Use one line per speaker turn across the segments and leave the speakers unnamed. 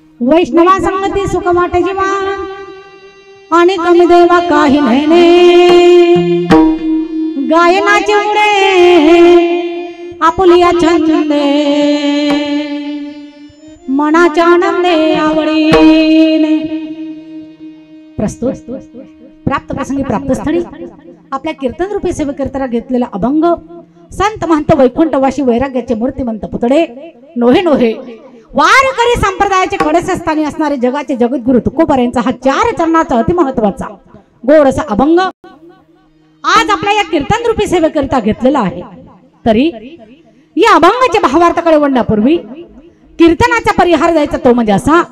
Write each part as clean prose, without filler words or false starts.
वैष्णवा संगती सुख वाटे जीवा आणि कमी देवा काही नाही गायनाचे मुळे आपुलिया छंदे मनाच्या आनंदे आवडीने प्रस्तुत प्राप्त प्रसंगी प्राप्त स्थळी आपल्या कीर्तन रूपी सेवेकरता घेतलेला अभंग संत महंत वैकुंठवासी वैराग्याचे मूर्तिमंत पुतळे नोहे नोहे वारकरी संप्रदायाचे कडेस्थानी असणारे जगाचे जगद्गुरु तुकोबारायांचा हा 4 चरणाचा अतिमहत्वाचा गोड असा अभंग आज आपल्या या कीर्तन रूपी सेवेकरता घेतलेला आहे। तरी या अभंगाच्या भावार्थाकडे वळण्यापूर्वी कीर्तनाचा परिहार द्यायचा तो म्हणजे असा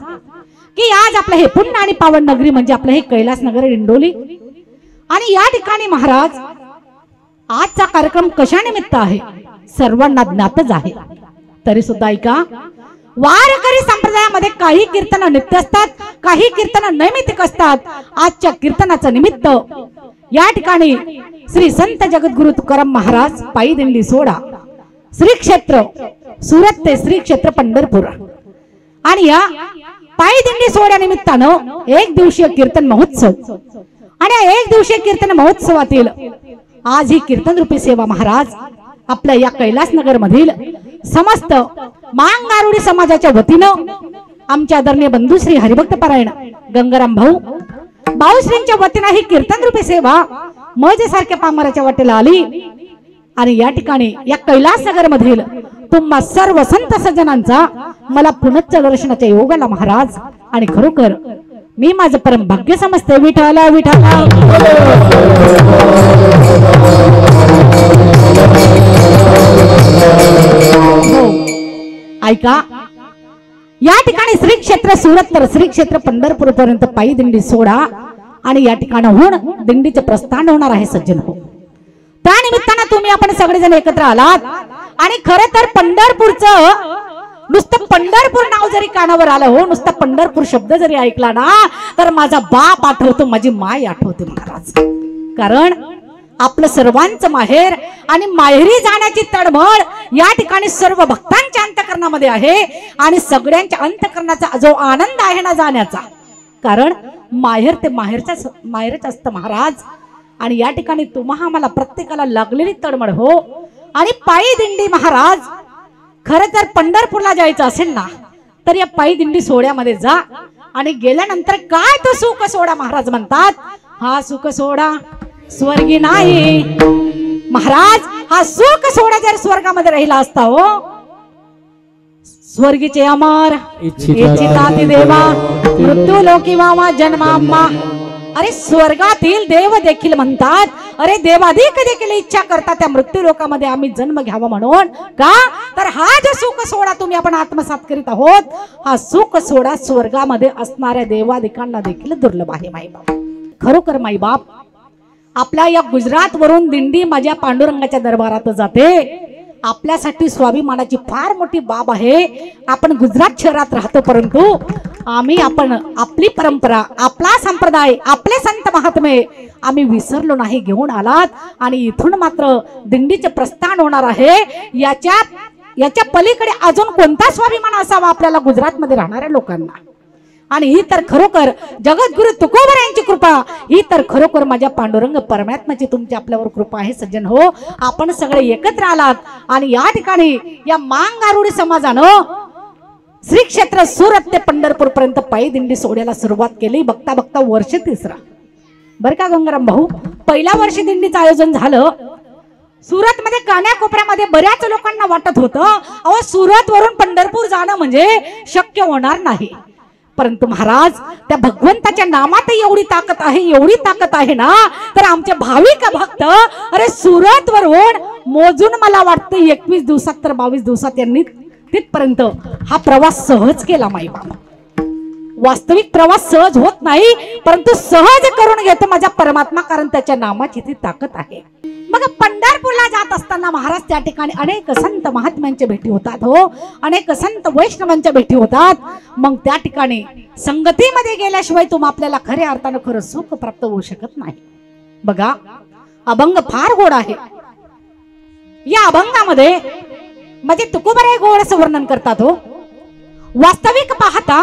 की आज आपलं हे पुण्य आणि पावन नगरी म्हणजे आपलं हे कैलास नगर इंडोली आणि या ठिकाणी महाराज आजचा कार्यक्रम कशा निमित्त आहे सर्वांना ज्ञातच आहे। तरी सुद्धा ऐका वारकरी संप्रदायामध्ये काही कीर्तन नित्य असतात काही कीर्तन नैमित्तिक असतात। आजच्या कीर्तनाचं निमित्त या ठिकाणी श्री संत जगद्गुरु तुकाराम महाराज पायी दिंडी सोहळा श्री क्षेत्र सुरत ते श्री क्षेत्र पंढरपूर आणि या पायी दिंडी सोहळ्या निमित्तानं एक दिवसीय कीर्तन महोत्सव आणि एक दिवसीय कीर्तन महोत्सवातील आज ही कीर्तन रूपी सेवा महाराज आपल्या या कैलास नगर मधील समस्त मांगारुडी समाजाच्या वतीनं आमच्या आदरणीय बंधू श्री हरिभक्त पारायण गंगाराम भाऊश्रींच्या वतीनं ही कीर्तन रूपी सेवा मजे सारख्या पामराच्या वाटेला आली आणि या ठिकाणी या कैलास नगर मधील तुम्हा सर्व संत सज्जनांचा मला पुनश्च दर्शनाच्या योगाला महाराज आणि खरोखर मी माझं परम भाग्य समजते। विठाला विठाला ऐका या ठिकाणी श्री क्षेत्र सुरत तर श्री क्षेत्र पंढरपूर पर्यंत पायी दिंडी सोहळा आणि या ठिकाणाहून दिंडीचे प्रस्थान होणार आहे सज्जन हो। त्या निमित्तानं तुम्ही आपण सगळेजण एकत्र आलात आणि खरं तर पंढरपूरचं नुसतं पंढरपूर नाव जरी कानावर आलं हो नुसतं पंढरपूर शब्द जरी ऐकला ना तर माझा बाप आठवतो माझी माय आठवते महाराज। कारण आपलं सर्वांचं माहेर आणि माहेरी जाण्याची तडमड या ठिकाणी सर्व भक्तांच्या अंतःकरणामध्ये आहे आणि सगळ्यांच्या अंतःकरणाचा जो आनंद आहे ना जाण्याचा कारण माहेर ते माहेरच असतं महाराज। आणि या ठिकाणी तुम्हा आम्हाला प्रत्येकाला लागलेली तडमड हो आणि पायी दिंडी महाराज खरं तर पंढरपूरला जायचं असेल ना तर या पायी दिंडी सोहळ्यामध्ये जा आणि गेल्यानंतर काय तो सुख सोहळा महाराज म्हणतात हा सुख सोहळा स्वर्गी नाही महाराज। हा सुख सोहळा जर स्वर्गामध्ये राहिला असता हो स्वर्गीचे अमर इच्छिताती देवा मृत्यू लोकी वामा जन्माम्मा अरे स्वर्गातील देव देखील म्हणतात अरे देवाधिक देखील इच्छा करतात त्या मृत्यू लोकामध्ये आम्ही जन्म घ्यावा म्हणून का तर हा जो सुख सोहळा तुम्ही आपण आत्मसात करीत आहोत हा सुख सोहळा स्वर्गामध्ये असणाऱ्या देवाधिकांना देखील दुर्लभ आहे माईबाप। खरोखर माईबाप आपल्या या गुजरात वरून दिंडी माझ्या पांडुरंगाच्या दरबारात जाते आपल्यासाठी स्वाभिमानाची फार मोठी बाब आहे। आपण गुजरात शहरात राहतो परंतु आपण आपली परंपरा आपला संप्रदाय आपले संत महात्मे आम्ही विसरलो नाही घेऊन आलात आणि इथून मात्र दिंडीचे प्रस्थान होणार आहे। याच्या पलीकडे अजून कोणता स्वाभिमान असावा आपल्याला गुजरात मध्ये राहणाऱ्या लोकांना आणि ही तर खरोखर जगद्गुरु तुकोबारायांची कृपा ही तर खरोखर माझ्या पांडुरंग परमात्म्याची तुमची आपल्यावर कृपा आहे सज्जन हो। आपण सगळे एकत्र आलात आणि या ठिकाणी या मांगारुडी समाजानं श्री क्षेत्र सुरत ते पंढरपूर पर्यंत पायी दिंडी सोहळ्याला सुरुवात केली। बघता बघता वर्ष 3रा बर का गंगाराम भाऊ पहिल्या वर्षी दिंडीचं आयोजन झालं सुरत मध्ये कान्याकोपऱ्यामध्ये बऱ्याच लोकांना वाटत होतं अहो सुरत वरून पंढरपूर जाणं म्हणजे शक्य होणार नाही परंतु महाराज त्या भगवंताच्या नामात एवढी ताकद आहे ना तर आमचे भाविक भक्त अरे सुरत वरून मोजून मला वाटतं 21 दिवसात तर 22 दिवसात यांनी तिथपर्यंत हा प्रवास सहज केला माईबाबा। वास्तविक प्रवास सहज होत नाही परंतु सहज करून घेतो माझा परमात्मा कारण त्याच्या नामाची ती ताकद आहे। मग पंढरपूरला जात असताना महाराज त्या ठिकाणी अनेक संत महात्म्यांच्या भेटी होतात हो अनेक संत वैष्णवांच्या भेटी होतात। मग त्या ठिकाणी संगतीमध्ये गेल्याशिवाय आपल्याला खऱ्या अर्थानं खरं सुख प्राप्त होऊ शकत नाही। बघा अभंग फार गोड आहे। या अभंगामध्ये म्हणजे तुकोबाराय गोड असं वर्णन करतात हो। वास्तविक पाहता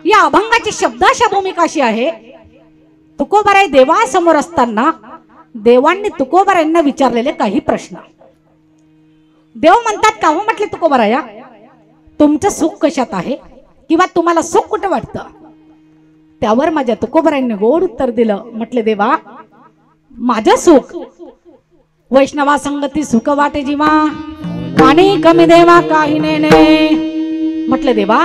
या अभंगाची शब्दाशा भूमिका अशी आहे, तुकोबाराय देवासमोर असताना देवांनी तुकोबारायांना विचारलेले काही प्रश्न. देव म्हणतात, का हो म्हटले तुकोबाराया, तुमचं सुख कशात आहे किंवा तुम्हाला सुख कुठं वाटतं? त्यावर माझ्या तुकोबारायांनी गोड उत्तर दिलं. म्हटले देवा, माझं सुख वैष्णवा संगती सुख वाटे जीवा आणि कमी देवा काही नेने. म्हटले देवा,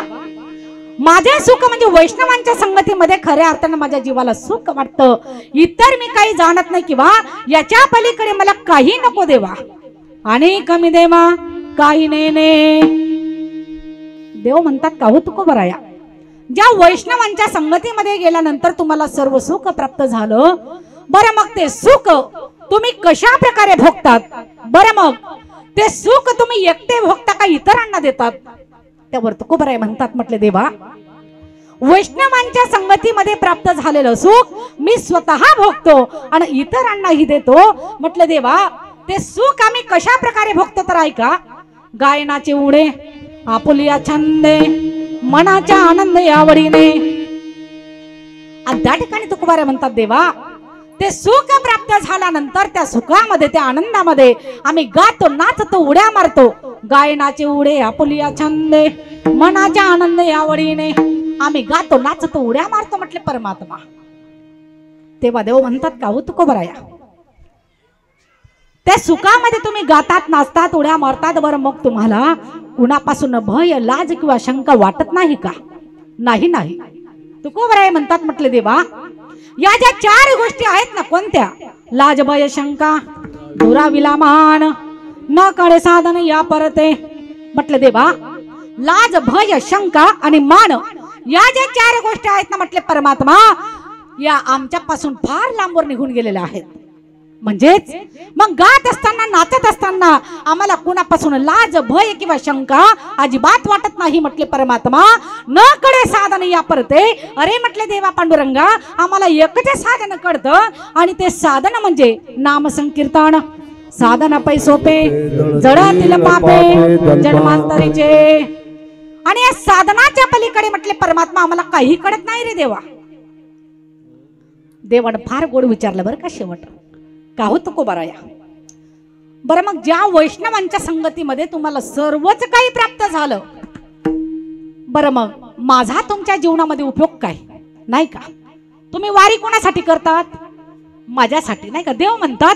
माझे सुख म्हणजे वैष्णवांच्या संगतीमध्ये खऱ्या अर्थानं माझ्या जीवाला सुख वाटतं. इतर मी काही जाणत नाही किंवा याच्या पलीकडे मला काही नको देवा. आणि कमी देवा काही नेने. देव म्हणतात, का हो तुकोबाराया, ज्या वैष्णवांच्या संगतीमध्ये गेल्यानंतर तुम्हाला सर्व सुख प्राप्त झालं, बरं मग ते सुख तुम्ही कशा प्रकारे भोगतात? बरं मग ते सुख तुम्ही एकटे भोगता का इतरांना देतात? त्यावर तुकोबाराय म्हणतात, म्हटले देवा, वैष्णवांच्या संगतीमध्ये प्राप्त झालेलं सुख मी स्वतः भोगतो आणि इतरांनाही देतो. म्हटले देवा, ते सुख आम्ही कशा प्रकारे भोगतो तर ऐका. गायनाचे उडे आपुलिया छंदे मनाच्या आनंद आवडीने. आणि त्या ठिकाणी तुकोबाराय म्हणतात, देवा, ते सुख प्राप्त झाल्यानंतर त्या सुखामध्ये त्या आनंदामध्ये आम्ही गातो नाचतो उड्या मारतो. गायनाचे उडे आपुलिया छंदे मनाच्या आनंद आवडीने. आम्ही गातो नाचतो उड्या मारतो म्हटले परमात्मा. तेव्हा देव म्हणतात, का हो तुकोबाराया, त्या सुखामध्ये तुम्ही गातात नाचतात उड्या मारतात, बरं मग तुम्हाला कुणापासून भय लाज किंवा शंका वाटत नाही का? नाही नाही. तुकोबाराय म्हणतात, म्हटले देवा, या ज्या 4 गोष्टी आहेत ना, कोणत्या? लाज भय शंका दुराविला मान न कळे साधन या परते. म्हटले देवा, लाज भय शंका आणि मान या ज्या 4 गोष्टी आहेत ना, म्हटले परमात्मा, या आमच्यापासून फार लांबवर निघून गेलेल्या आहेत. म्हणजेच मग गात असताना नाचत असताना आम्हाला कुणापासून लाज भय किंवा शंका अजिबात वाटत नाही म्हटले परमात्मा. न कळे साधन या परते. अरे म्हटले देवा पांडुरंगा, आम्हाला एकच साधन कळतं आणि ते साधन म्हणजे नाम संकीर्तन. साधन पै सोपे जडातील पापे जन्मांतरीचे. आणि या साधनाच्या पलीकडे म्हटले परमात्मा आम्हाला काही कळत नाही रे देवा. देवानं फार गोड विचारलं बरं का शेवट, का हो तुकोबाराया, बरं मग ज्या वैष्णवांच्या संगतीमध्ये तुम्हाला सर्वच काही प्राप्त झालं, बरं मग माझा तुमच्या जीवनामध्ये उपयोग काय? नाही का? तुम्ही वारी कोणासाठी करतात? माझ्यासाठी, नाही का? देव म्हणतात,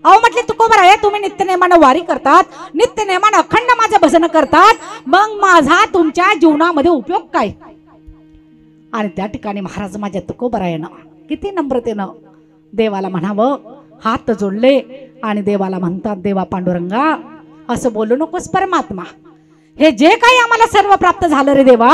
अहो म्हटले तुकोबाराया, तुम्ही नित्यनेमानं वारी करतात, नित्यनेमानं अखंड माझं भजन करतात, मग माझा तुमच्या जीवनामध्ये उपयोग काय? आणि त्या ठिकाणी महाराज माझ्या तुकोबारायानं किती नम्रतेनं देवाला म्हणावं, हात जोडले आणि देवाला म्हणतात, देवा पांडुरंगा, असं बोलू नकोस परमात्मा. हे जे काही आम्हाला सर्व प्राप्त झालं रे देवा,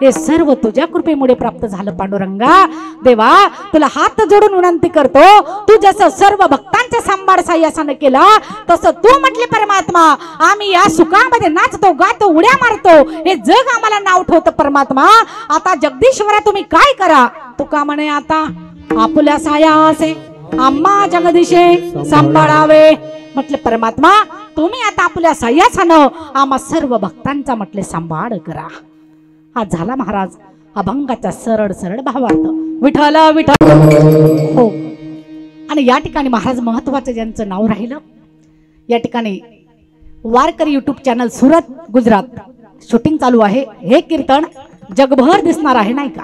हे सर्व तुझ्या कृपेमुळे प्राप्त झालं पांडुरंगा. देवा, तुला हात जोडून विनंती करतो, तू जसं सर्व भक्तांचा सांभाळ साह्यासानं केला, तसं तू म्हटले परमात्मा, आम्ही या सुखामध्ये नाचतो गातो उड्या मारतो, हे जग आम्हाला नाव ठेवतं परमात्मा. आता जगदीश्वरा तुम्ही काय करा? तुका म्हणे, आता आपुल्या सायासे आम्हा जगदीशे सांभाळावे. म्हटले परमात्मा, तुम्ही आता आपल्या साह्यासानं आम्हा सर्व भक्तांचा म्हटले सांभाळ करा. हा झाला महाराज अभंगाचा सरळ सरळ भावार्थ. विठ्ठल विठ्ठल. हो, आणि या ठिकाणी महाराज महत्वाचं ज्यांचं नाव राहिलं, या ठिकाणी वारकरी YouTube channel Surat Gujarat shooting चालू आहे. हे कीर्तन जगभर दिसणार आहे, नाही का?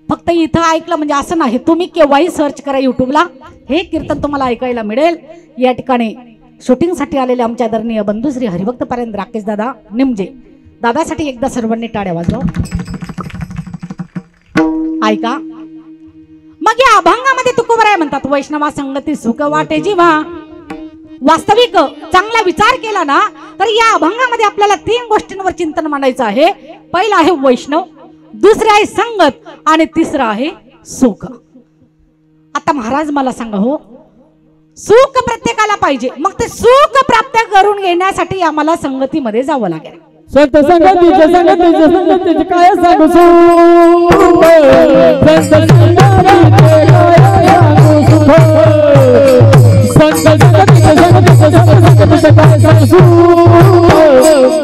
फक्त इथं ऐकलं म्हणजे असं नाही, तुम्ही केव्हाही सर्च करा युट्यूबला, हे कीर्तन तुम्हाला ऐकायला मिळेल. या ठिकाणी शूटिंगसाठी आलेले आमच्या आदरणीय बंधू श्री हरिभक्त पारायण राकेश दादा निमजे, दादासाठी एकदा सर्वांनी टाळ्या वाजवा. ऐका, मग या अभंगामध्ये तुकोबाराय म्हणतात, वैष्णवा संगती सुख वाटे जीवा. वास्तविक चांगला विचार केला ना, तर या अभंगामध्ये आपल्याला 3 गोष्टींवर चिंतन मांडायचं आहे. पहिला आहे वैष्णव, दुसरे आहे संगत आणि तिसरं आहे सुख. आता महाराज मला सांगा, हो, सुख प्रत्येकाला पाहिजे, मग ते सुख प्राप्त करून घेण्यासाठी आम्हाला संगतीमध्ये जावं लागेल.
संत संगतीचे काय सांगू,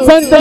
संत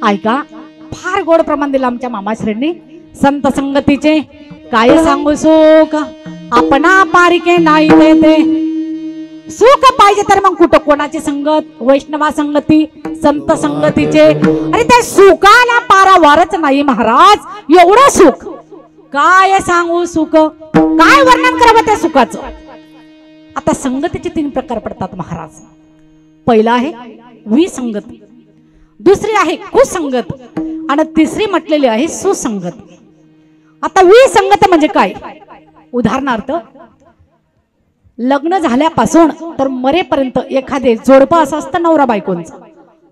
ऐका, फार गोड प्रमाण दिलं आमच्या मामाश्रींनी संत संगतीचे. काय सांगू सुख आपणा पारिके नाही देते. सुख पाहिजे तर मग कुठं कोणाची संगत? वैष्णवा संगती, संत संगतीचे. अरे त्या सुखाला पारावारच नाही महाराज. एवढं सुख काय सांगू सुख, काय वर्णन करावं त्या सुखाचं. आता संगतीचे 3 प्रकार पडतात महाराज. पहिला आहे विसंगत, दुसरी आहे कुसंगत आणि तिसरी म्हटलेली आहे सुसंगत. आता विसंगत म्हणजे काय? उदाहरणार्थ लग्न झाल्यापासून तर मरेपर्यंत एखादे जोडपं असं असतं नवरा बायकोंचं,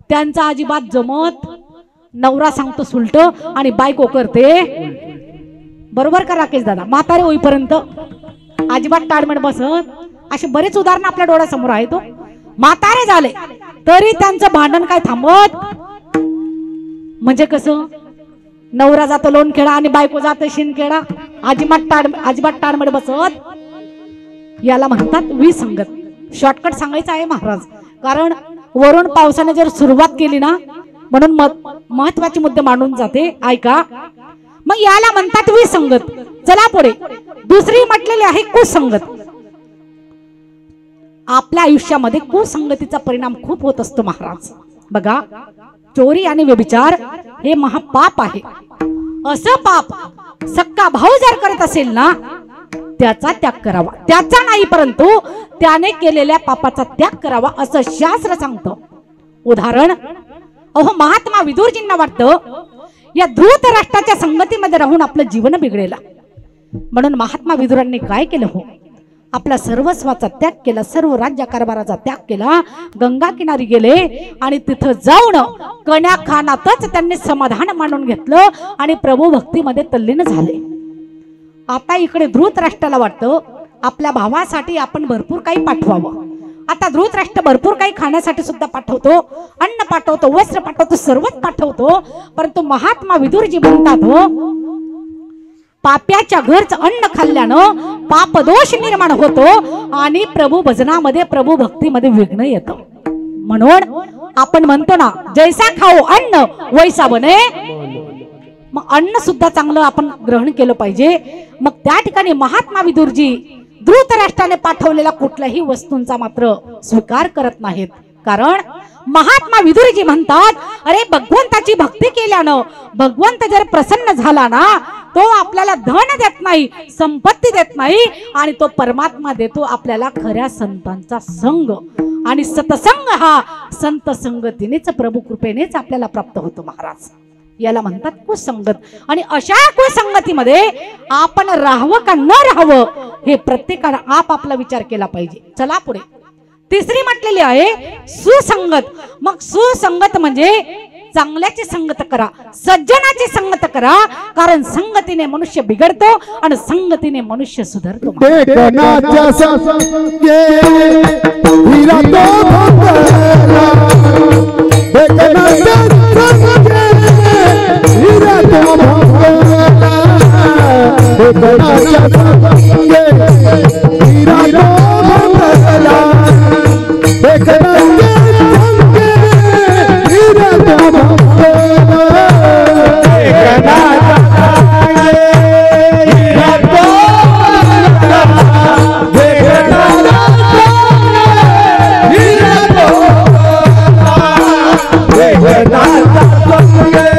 त्यांचं अजिबात जमत. नवरा सांगतो सुलट आणि बायको करते बरोबर का राकेश दादा. म्हातारे होईपर्यंत अजिबात ताडमेड बसत. असे बरेच उदाहरण आपल्या डोळ्यासमोर आहेत. म्हातारे झाले तरी त्यांचं भांडण काय थांबत? म्हणजे कसं? नवरा जातो लोणखेडा आणि बायको जाते शिंदखेडा, अजिबात ताडमेड बसत. याला म्हणतात विसंगत. शॉर्टकट सांगायचं आहे महाराज, कारण वरून पावसाने जर सुरुवात केली ना म्हणून महत्वाचे मुद्दे मांडून जाते. ऐका, मग याला म्हणतात विसंगत. चला पुढे. दुसरी म्हटलेली आहे कुसंगत. आपल्या आयुष्यामध्ये कुसंगतीचा परिणाम खूप होत असतो महाराज. बघा, चोरी आणि व्यभिचार हे महापाप आहे. असं पाप सक्का भाऊ जर करत असेल ना त्याचा त्याग करावा. त्याचा नाही परंतु त्याने केलेल्या पापाचा त्याग करावा असं शास्त्र सांगतं. उदाहरण, अहो महात्मा विदुरजींना वाटतं या धृतराष्ट्राच्या संगतीमध्ये राहून आपलं जीवन बिघडेल, म्हणून महात्मा विदुरांनी काय केलं? हो, आपला सर्वस्वाचा त्याग केला, सर्व राज्य कारभाराचा त्याग केला, गंगा किनारी गेले आणि तिथं जाऊन कण्या खानातच त्यांनी समाधान मानून घेतलं आणि प्रभू भक्तीमध्ये तल्लीन झाले. आता इकडे धृतराष्ट्राला वाटतं आपल्या भावासाठी आपण भरपूर काही पाठवावं. आता धृतराष्ट्र भरपूर काही खाण्यासाठी सुद्धा पाठवतो, अन्न पाठवतो, वस्त्र पाठवतो, सर्वच पाठवतो. परंतु महात्मा विदुरजी म्हणतात, हो, पाप्याच्या घरचं अन्न खाल्ल्यानं पापदोष निर्माण होतो आणि प्रभू भजनामध्ये, प्रभू भक्तीमध्ये विघ्न येतं. म्हणून आपण म्हणतो ना, जैसा खाओ अन्न वैसा बने. मग अन्न सुद्धा चांगलं आपण ग्रहण केलं पाहिजे. मग त्या ठिकाणी महात्मा विदुरजी धृतराष्ट्राने पाठवलेल्या कुठल्याही वस्तूंचा मात्र स्वीकार करत नाहीत. कारण महात्मा विदुरजी म्हणतात, अरे भगवंताची भक्ती केल्यानं भगवंत जर प्रसन्न झाला ना तो आपल्याला धन देत नाही, संपत्ती देत नाही, आणि तो परमात्मा देतो आपल्याला खऱ्या संतांचा संग. आणि सतसंग हा संत संगतीनेच, प्रभू कृपेनेच आपल्याला प्राप्त होतो महाराज. याला म्हणतात कुसंगत. आणि अशा कुसंगतीमध्ये आपण राहावं का न राहावं हे प्रत्येकानं आपापला विचार केला पाहिजे. चला पुढे. तिसरी म्हटलेली आहे सुसंगत. मग सुसंगत म्हणजे चांगल्याची संगत करा, सज्जनाची संगत करा, कारण संगतीने मनुष्य बिघडतो आणि संगतीने मनुष्य सुधारतो.
Yeah.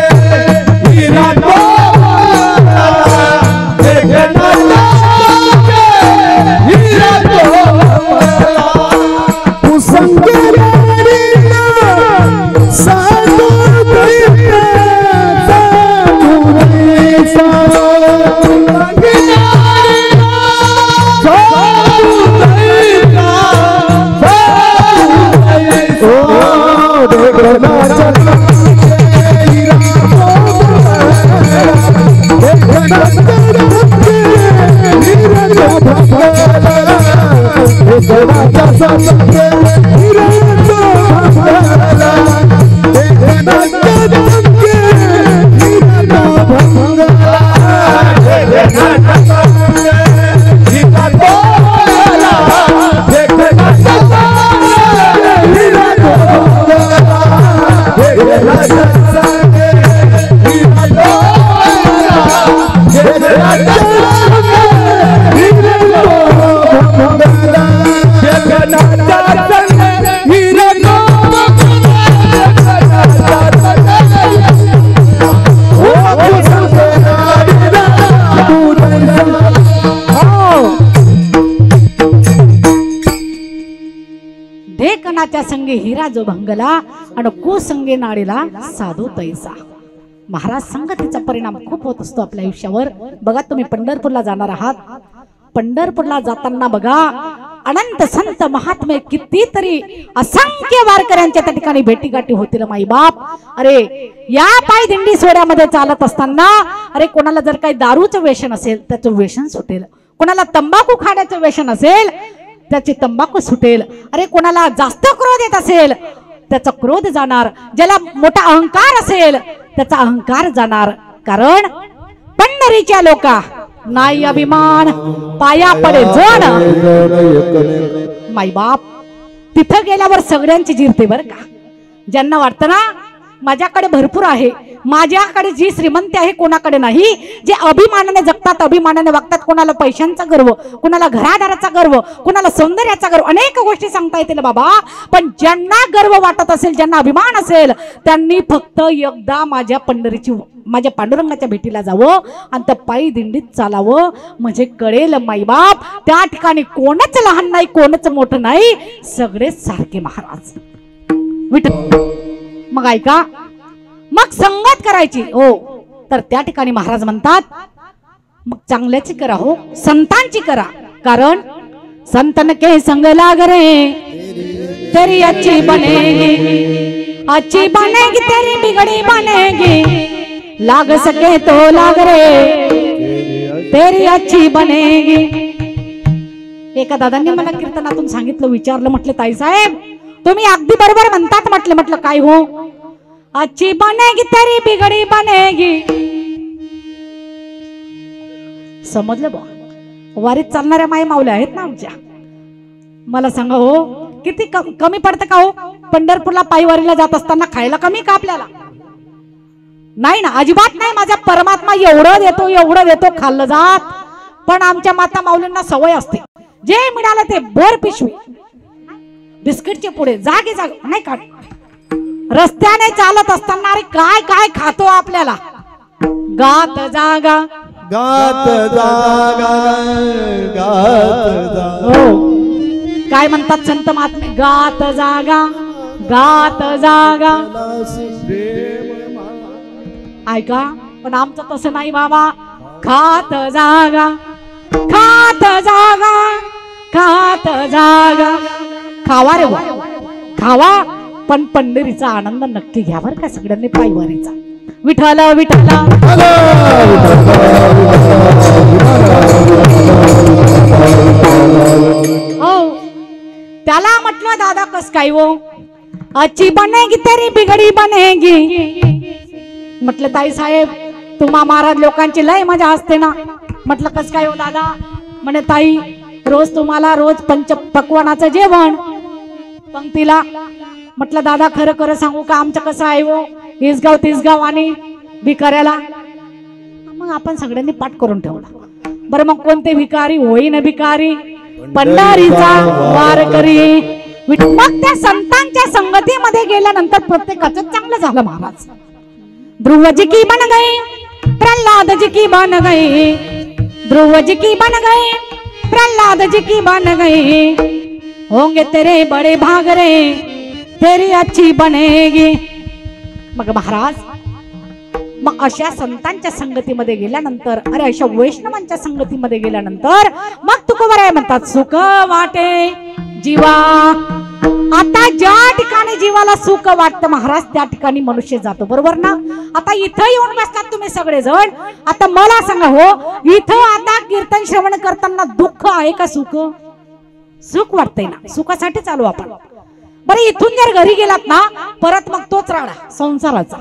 संगे हिरा भंगला देखनाच्या संगे हिरा भंगला देखनाच्या संगे हिरा भंगला देखनाच्या संगे हिरा भंगला देखनाच्या संगे हिरा भंगला देखनाच्या संगे हिरा
देखनाच्या संगे हिरा जो भंगला आणि कुसंगे नाडीला साधू तैसा. महाराज संगतीचा परिणाम खूप होत असतो आपल्या आयुष्यावर. बघा तुम्ही पंढरपूरला जाणार आहात, पंढरपूरला जाताना बघा अनंत संत महात्मे कितीतरी असंख्य वारकऱ्यांच्या त्या ठिकाणी भेटीगाठी होतील माईबाप. अरे या पाय दिंडी सोहळ्यामध्ये चालत असताना अरे कोणाला जर काही दारूचं व्यसन असेल त्याचं व्यसन सुटेल, कोणाला तंबाखू खाण्याचं व्यसन असेल त्याची तंबाखू सुटेल, अरे कोणाला जास्त क्रोध येत असेल त्याचा क्रोध जाणार, ज्याला मोठा अहंकार असेल त्याचा अहंकार जाणार. कारण पंढरीच्या लोका नाही अभिमान पाया पडे जण. माईबाप तिथं गेल्यावर सगळ्यांची जिरते बर का. ज्यांना वाटतं ना माझ्याकडे भरपूर आहे, माझ्याकडे जी श्रीमंती आहे कोणाकडे नाही, जे अभिमानाने जगतात, अभिमानाने वागतात, कोणाला पैशांचा गर्व, कोणाला घरादाराचा गर्व, कोणाला सौंदर्याचा गर्व, अनेक गोष्टी सांगता येतील बाबा. पण ज्यांना गर्व वाटत असेल, ज्यांना अभिमान असेल, त्यांनी फक्त एकदा माझ्या पंढरीची माझ्या पांडुरंगाच्या भेटीला जावं आणि त्या पायी दिंडीत चालावं, म्हणजे कळेल माईबाप त्या ठिकाणी कोणच लहान नाही, कोणच मोठं नाही, सगळे सारखे महाराज. विठ्ठल मग ऐका, मग संगत करायची हो तर त्या ठिकाणी महाराज म्हणतात मग चांगल्याची करा हो, संतांची करा. कारण संतन के संग लाग रे तेरी अच्छी बनेगी, अच्छी बनेगी तेरी बिगड़ी बनेगी, लाग सके तो लाग रे तेरी अच्छी बनेगी. एका दादांनी मला कीर्तनातून सांगितलं, विचारलं, म्हटलं ताई साहेब तुम्ही अगदी बरोबर म्हणतात. म्हटलं काय हो, अच्छी बनेगी तेरी बिगड़ी बनेगी. समजलं बा. वारीत चालणाऱ्या माई माऊल्या आहेत ना आमच्या. मला सांगा हो किती कमी पडतं का हो पंढरपूरला पायी वारीला जात असताना खायला कमी का आपल्याला? नाही ना, अजिबात नाही. माझा परमात्मा एवढं देतो खाल्लं जात. पण आमच्या माता माऊलींना सवय असते, जे मिळालं ते भर पिशवी बिस्किटचे पुढे जागे नाही का. रस्त्याने चालत असताना अरे काय काय खातो आपल्याला. गात जागा
गात जागा गात जागा.
हो काय म्हणतात संत महात्मे, गात जागा गात जागा. ऐका पण आमचं तसं नाही बाबा. खात जागा खात जागा खात जागा. खावा रे खावा, पण पंढरीचा आनंद नक्की घ्या बरं का सगळ्यांनी पायवारीचा. विठ्ठल विठ्ठल हो. त्याला म्हटलं दादा कस काय हो, अच्छी बनेगी तेरी बिगड़ी बनेगी. म्हटलं ताई साहेब तुम्हा महाराज लोकांची लय मजा असते ना. म्हटलं कस काय हो दादा. म्हणे ताई रोज तुम्हाला रोज पंच पक्वानाचं जेवण पंक्तीला. म्हटलं दादा खरं खरं सांगू का आमचं कसं आहे हो, इसगाव तिसगाव आणि भिकाऱ्याला. मग आपण सगळ्यांनी पाठ करून ठेवला. बरं मग कोणते भिकारी होईन भिकारी पंढरीचा वारकरी. मग त्या संतांच्या संगतीमध्ये गेल्यानंतर प्रत्येकाचं चांगलं झालं महाराज. ध्रुव जी की बन गई, प्रल्हाद जी की बन गई, ध्रुव जी की बन गई, प्रल्हाद जी की बन गई. होंगे तेरे बड़े भाग रे तेरी अच्छी बनेगी. मग महाराज मग अशा संतांच्या संगतीमध्ये गेल्यानंतर, अरे अशा वैष्णवांच्या संगतीमध्ये गेल्यानंतर मग तुकोबाराय म्हणतात सुख वाटे जीवा. आता ज्या ठिकाणी जीवाला सुख वाटतं महाराज त्या ठिकाणी मनुष्य जातो, बरोबर ना. आता इथं येऊन बसतात तुम्ही सगळेजण. आता मला सांगा हो, इथं आता कीर्तन श्रवण करताना दुःख आहे का सुख? सुख वाटतंय ना, सुखासाठी चालू आपण. बरं इथून जर घरी गेलात ना परत मग तोच राडा संसाराचा.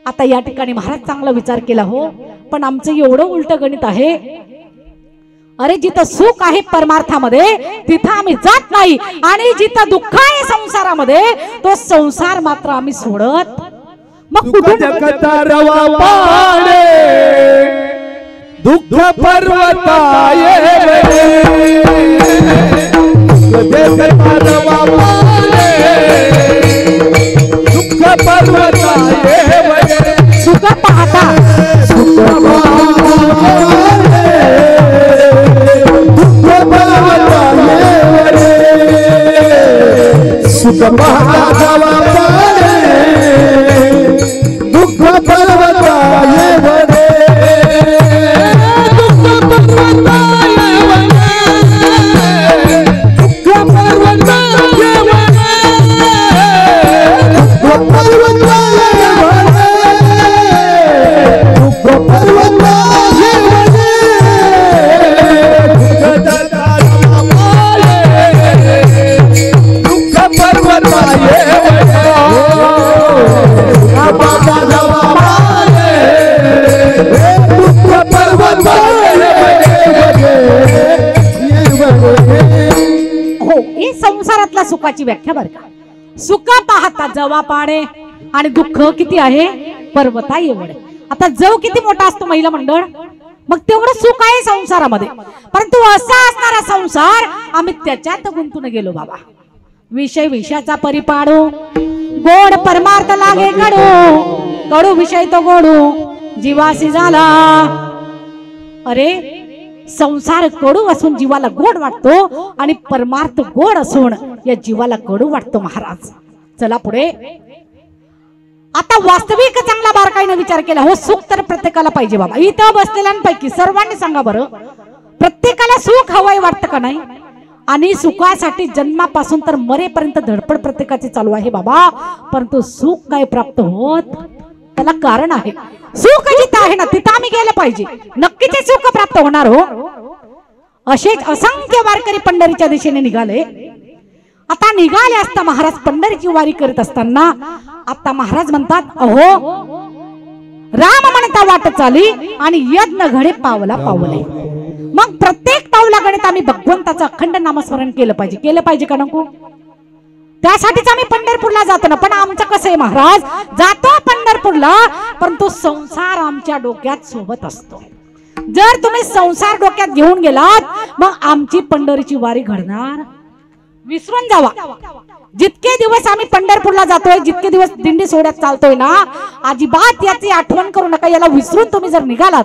आता या ठिकाणी महाराज चांगला विचार केला हो, पण आमचं एवढं उलट गणित आहे, अरे जिथं सुख आहे परमार्थामध्ये तिथं आम्ही जात नाही, आणि जिथं दुःख आहे संसारामध्ये तो संसार मात्र आम्ही सोडत मग कुठून
रवा पाडे दुःख पर्वताये रवा पाडे दुःख पर्वताये
सुख पाहता
दुःख पर्वताये सुख पाहता दुःख पर्वताये वरे दुःख पर्वताये वरे दुःख पर्वताये वरे दुःख पर्वताये वरे दुःख पर्वताये वरे दुःख पर्वताये
हो, ही संसारातल्या सुखाची व्याख्या बरं का. सुख पाहता जवा पाडे आणि दुःख किती आहे पर्वता एवढे. आता जव किती मोठा असतो महिला मंडळ, मग तेवढं सुख आहे संसारामध्ये, परंतु असा असणारा संसार आम्ही त्याच्यात गुंतून गेलो बाबा. विषय विषयाचा परिपाडू गोड परमार्थ लागे कडू, कडू विषय तो गोडू जीवासी झाला. अरे संसार कडू असून जीवाला गोड वाटतो आणि परमार्थ गोड असून या जीवाला कडू वाटतो महाराज. चला पुढे. आता वास्तविक चांगला बारकाईने विचार केला हो, सुख तर प्रत्येकाला पाहिजे बाबा. इथं बसलेल्यांपैकी सर्वांनी सांगा बरं, प्रत्येकाला सुख हवंय वाटतं का नाही? आणि सुखासाठी जन्मापासून तर मरेपर्यंत धडपड प्रत्येकाची चालू आहे बाबा, परंतु सुख काय प्राप्त होत, त्याला कारण आहे. सुख जिथं आहे ना तिथं आम्ही गेलं पाहिजे, नक्कीच सुख प्राप्त होणार हो. असेच असंख्य वारकरी पंढरीच्या दिशेने निघाले. आता निघाले असता महाराज पंढरीची वारी करत असताना आता महाराज म्हणतात, अहो राम म्हणता वाट चाली आणि यज्ञ घडे पावला पावले. मग प्रत्येक पावला गणित आम्ही भगवंताचं अखंड नामस्मरण केलं पाहिजे का नको? त्यासाठीच आम्ही पंढरपूरला जातो ना. पण आमचं कसं आहे महाराज, जातो पंढरपूरला परंतु संसार आमच्या डोक्यात सोबत असतो. जर तुम्ही संसार डोक्यात घेऊन गेलात मग आमची पंढरीची वारी घडणार. विसरून जावा. जितके दिवस आम्ही पंढरपूरला जातोय, जितके दिवस दिंडी सोहळ्यात चालतोय ना, अजिबात याची आठवण करू नका. याला विसरून तुम्ही जर निघालात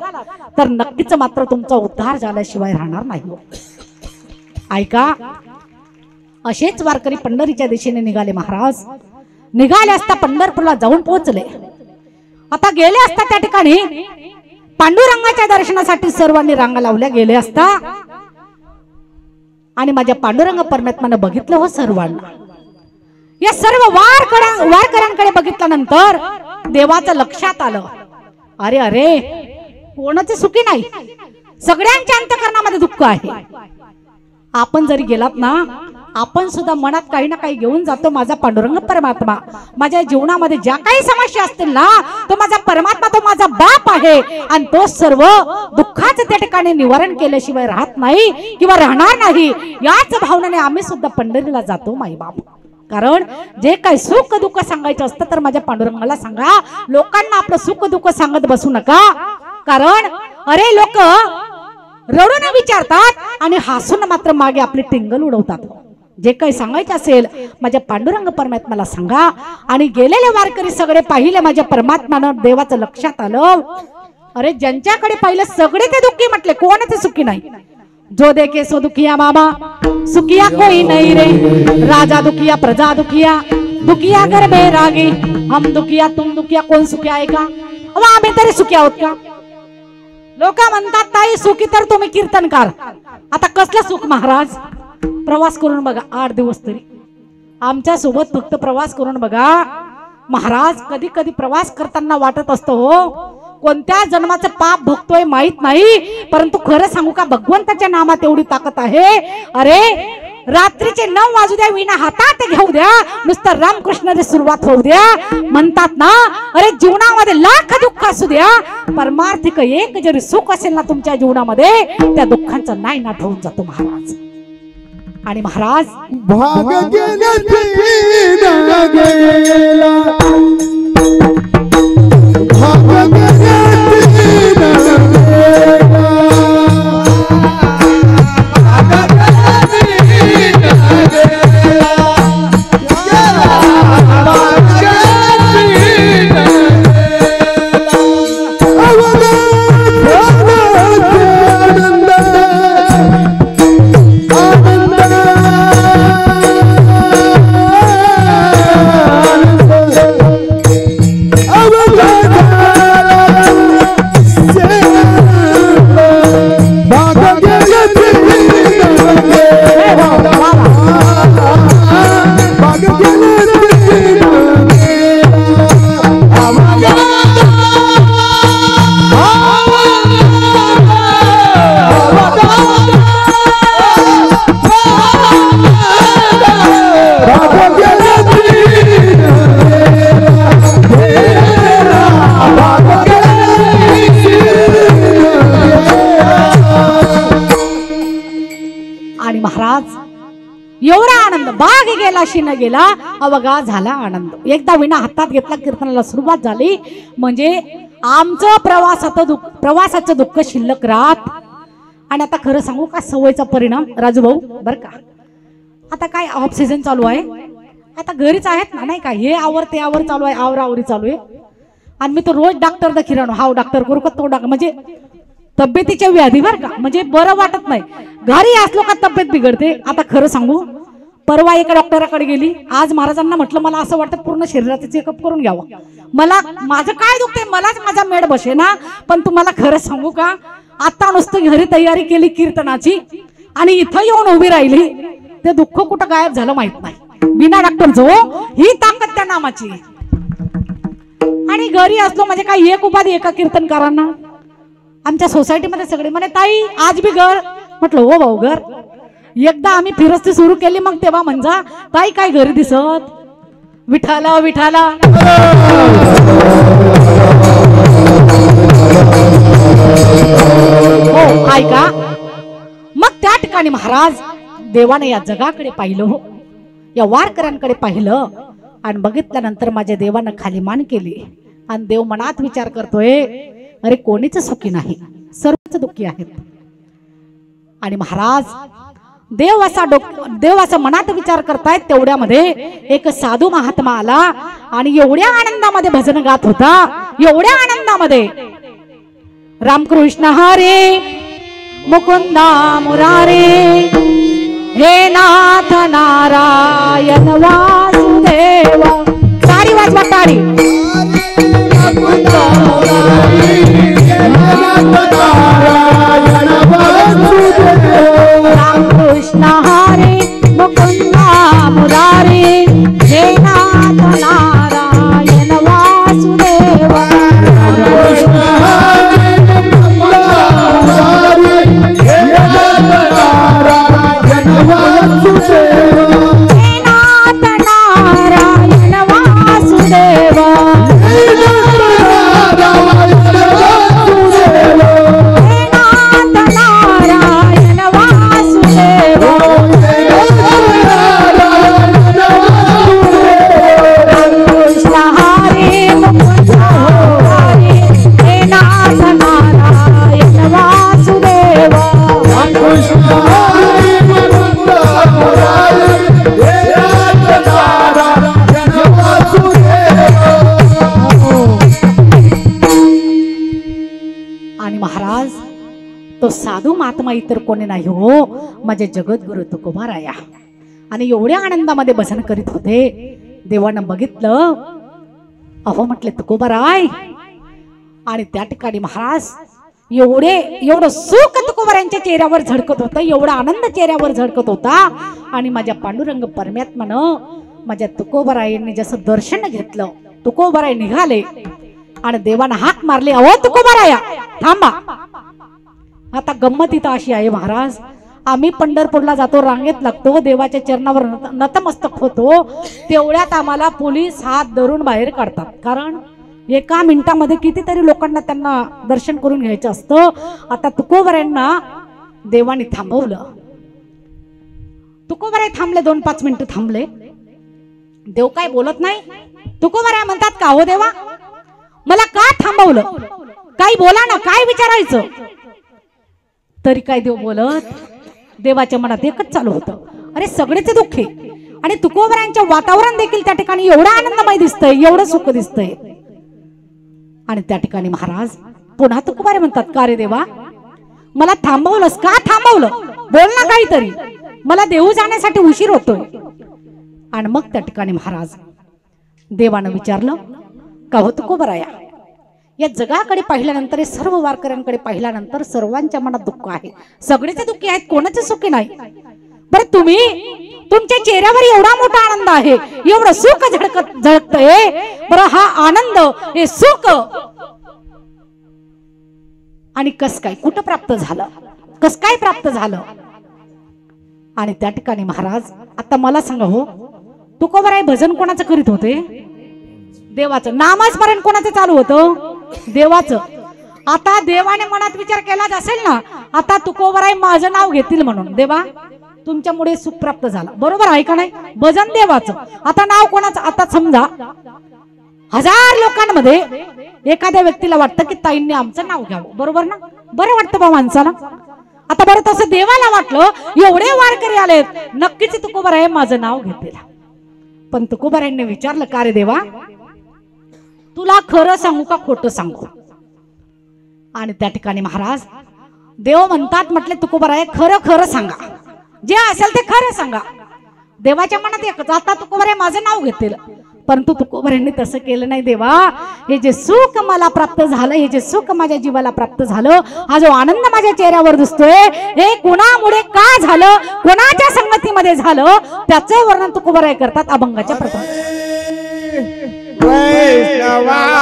तर नक्कीच मात्र तुमचा उद्धार झाल्याशिवाय राहणार नाही. ऐका, असेच वारकरी पंढरीच्या दिशेने निघाले महाराज. निघाले असता पंढरपूरला जाऊन पोहोचले. आता गेले असता त्या ठिकाणी पांडुरंगाच्या दर्शनासाठी सर्वांनी रांगा लावल्या. गेले असता आणि माझ्या पांडुरंग परमात्म्याने बघितलं हो सर्वांना. या सर्व वारकऱ्यांकडे बघितल्यानंतर देवाचं लक्षात आलं, अरे अरे कोणाचे सुखी नाही, सगळ्यांच्या अंतःकरणामध्ये दुःख आहे. आपण जरी गेलात ना, आपण सुद्धा मनात काही ना काही घेऊन जातो. माझा पांडुरंग परमात्मा माझ्या जीवनामध्ये ज्या काही समस्या असतील ना, तो माझा परमात्मा, तो माझा बाप आहे आणि तो सर्व दुःखाचं त्या ठिकाणी निवारण केल्याशिवाय राहत नाही किंवा राहणार नाही. याच भावनेने आम्ही सुद्धा पंढरीला जातो माई बाप. कारण जे काही सुख दुःख सांगायचं असतं तर माझ्या पांडुरंगाला सांगा. लोकांना आपलं सुख दुःख सांगत बसू नका. कारण अरे लोक रडून विचारतात आणि हसून मात्र मागे आपली टिंगल उडवतात. जे काही सांगायचं असेल माझ्या पांडुरंग परमात्म्याला सांगा. आणि गेलेले वारकरी सगळे पाहिले माझ्या परमात्म्यानं देवाचं लक्षात आलं. अरे ज्यांच्याकडे पाहिलं सगळे ते दुःखी म्हटले, कोणाचे सुखी नाही. जो देखे सो दुखिया बाबा, सुखिया कोई नहीं रे. राजा दुखिया प्रजा दुखिया, दुखिया घर में रागे. हम दुखिया तुम दुखिया, कोण सुखी आहे का? आम्ही तरी सुखी आहोत का? लोक म्हणतात ताई सुखी तर तुम्ही कीर्तनकार. आता कसलं सुख महाराज? प्रवास करून बघा 8 दिवस तरी आमच्या सोबत फक्त प्रवास करून बघा महाराज. कधी कधी प्रवास करताना वाटत असतो हो कोणत्या जन्माचं पाप भोगतोय माहित नाही, परंतु खरं सांगू का भगवंताच्या नामात एवढी ताकद आहे. अरे रात्रीचे 9 वाजू द्या, विणा हातात घेऊ द्या, नुसतं रामकृष्णाची सुरुवात होऊ द्या. म्हणतात ना, अरे जीवनामध्ये लाख दुःख असू द्या, परमार्थिक एक जरी सुख असेल ना तुमच्या जीवनामध्ये, त्या दुःखांचा नाही नाट होऊन जातो महाराज. आणि महाराज
भाग गेला भाग
एवढा आनंद, बाग गेला शिन गेला, अवघा झाला आनंद. एकदा विणा हातात घेतला, कीर्तनाला सुरुवात झाली म्हणजे आमचं प्रवासाचं दुःख शिल्लक राहत. आणि आता खरं सांगू का, सवयीचा परिणाम राजू भाऊ बर का, आता काय ऑफ सीझन चालू आहे, आता घरीच आहेत ना, नाही का, हे आवर ते आवर चालू आहे, आवरावरी चालू आहे. आणि मी तर रोज डॉक्टर दा किराणो, हाव डॉक्टर करू का तो डॉक्टर, म्हणजे तब्येतीच्या व्याधी बर का, म्हणजे बरं वाटत नाही. घरी असलो का तब्येत बिघडते. आता खरं सांगू, परवा एका डॉक्टराकडे गेली, आज महाराजांना म्हटलं मला असं वाटतं पूर्ण शरीराचं चेकअप करून घ्यावं, मला माझं काय दुखते, मलाच माझा मेड बसे ना. पण तुम्हाला खरं सांगू का, आता नुसतं घरी तयारी केली कीर्तनाची आणि इथं येऊन उभी राहिली, ते दुःख कुठं गायब झालं माहित नाही. बिना डॉक्टरचं ही ताकद त्या नामाची. आणि घरी असलो म्हणजे काय एक उपाधी एका कीर्तनकारांना. आमच्या सोसायटीमध्ये सगळे म्हणे ताई आज बी घर, म्हटलं हो भाऊ घर. एकदा आम्ही फिरस्ती सुरू केली, मग तेव्हा म्हणजा ताई काय घरी दिसत, विठाला विठाला. हो ऐका, मग त्या ठिकाणी महाराज देवाने या जगाकडे पाहिलं, या वारकऱ्यांकडे पाहिलं आणि बघितल्यानंतर माझ्या देवानं खाली मान केली. आणि देव मनात विचार करतोय, अरे कोणीच सुखी नाही, सर्वच दुःखी आहेत. आणि महाराज देव असा मनात विचार करतायत, तेवढ्यामध्ये एक साधू महात्मा आला आणि एवढ्या आनंदामध्ये भजन गात होता, एवढ्या आनंदामध्ये, रामकृष्ण हरे मुकुंदा मुरारे, हे नाथ नारायण वासुदेव. टाळी वाजवा टाळी. रामकृष्ण हरे मुकुंदा मुरारे, हे नाथ नारायण वासुदेव. तो साधू महात्मा इतर कोणी नाही हो, माझे जगद्गुरु तुकोबाराया. आणि एवढ्या आनंदामध्ये भजन करीत होते, देवानं बघितलं, अहो म्हटले तुकोबाराय. आणि त्या ठिकाणी महाराज एवढं सुख तुकोबारांच्या चेहऱ्यावर झळकत होतं, एवढा आनंद चेहऱ्यावर झळकत होता. आणि माझ्या पांडुरंग परमात्म्यानं माझ्या तुकोबारायांनी जसं दर्शन घेतलं, तुकोबाराय निघाले आणि देवानं हाक मारले, अहो तुकोबाराया थांबा. आता गंमत इथं अशी आहे महाराज, आम्ही पंढरपूरला जातो, रांगेत लागतो, देवाच्या चरणावर नतमस्तक होतो, तेवढ्यात आम्हाला पोलीस हात धरून बाहेर काढतात. कारण एका मिनिटामध्ये कितीतरी लोकांना त्यांना दर्शन करून घ्यायचं असतं. आता तुकोबऱ्यांना देवाने थांबवलं. तुकोबराय थांबले, 2-5 मिनिटं थांबले. देव काय बोलत नाही. तुकोबराय म्हणतात, का हो देवा, मला का थांबवलं, काही बोला ना, काय विचारायचं. तरी काय देव बोलत. देवाच्या मनात एकच चालू होतं, अरे सगळेच दुःख आहे आणि तुकोबरायांच्या वातावरण देखील त्या ठिकाणी एवढं आनंदमय दिसतंय, एवढं सुख दिसतंय. आणि त्या ठिकाणी महाराज पुन्हा तुकोबारे म्हणतात, का रे देवा, मला थांबवलंस, का थांबवलं, बोल ना काहीतरी, मला देऊ जाण्यासाठी उशीर होतोय. आणि मग त्या ठिकाणी महाराज देवानं विचारलं, का हो तुकोबराया, या जगाकडे पाहिल्यानंतर, सर्व वारकऱ्यांकडे पाहिल्यानंतर सर्वांच्या मनात दुःख आहे, सगळेच दुःखी आहेत, कोणाचे सुखी नाही. बरं तुम्ही, तुमच्या चेहऱ्यावर एवढा मोठा आनंद आहे, एवढं सुख झळकतंय, बरं हा आनंद, हे सुख आणि कस काय, कुठं प्राप्त झालं, कस काय प्राप्त झालं. आणि त्या ठिकाणी महाराज आता मला सांगा हो, तुकोबराय भजन कोणाचं करीत होते, देवाचं. नामस्मरण कोणाचं चालू होतं, देवाचं. आता देवाने मनात विचार केलाच असेल ना, आता तुकोबराय माझं नाव घेतील म्हणून, देवा तुमच्यामुळे सुख प्राप्त झालं, बरोबर आहे का नाही, भजन देवाचं. आता नाव कोणाचं, आता समजा 1000 लोकांमध्ये एखाद्या व्यक्तीला वाटतं की ताईंनी आमचं नाव घ्यावं, बरोबर ना, बरं वाटतं बा माणसाला. आता बरं तसं देवाला वाटलं, एवढे वारकरी आलेत, नक्कीच तुकोबराय माझं नाव घेतील. पण तुकोबरायांनी विचारलं, का रे देवा, तुला खरं सांगू का खोटं सांगू. आणि त्या ठिकाणी महाराज देव म्हणतात, म्हटले तुकोबराय खरं खरं सांगा, जे असेल ते खरं सांगा. देवाच्या मनात एकच, आता तुकोबराय माझं नाव घेतील. परंतु तुकोबरायांनी तसं केलं नाही. देवा, हे जे सुख मला प्राप्त झालं, हे जे सुख माझ्या जीवाला प्राप्त झालं, हा जो आनंद माझ्या चेहऱ्यावर दिसतोय, हे कोणामुळे का झालं, कोणाच्या संगतीमध्ये झालं, त्याचं वर्णन तुकोबराय करतात अभंगाच्या प्रथम.
वैष्णवाचा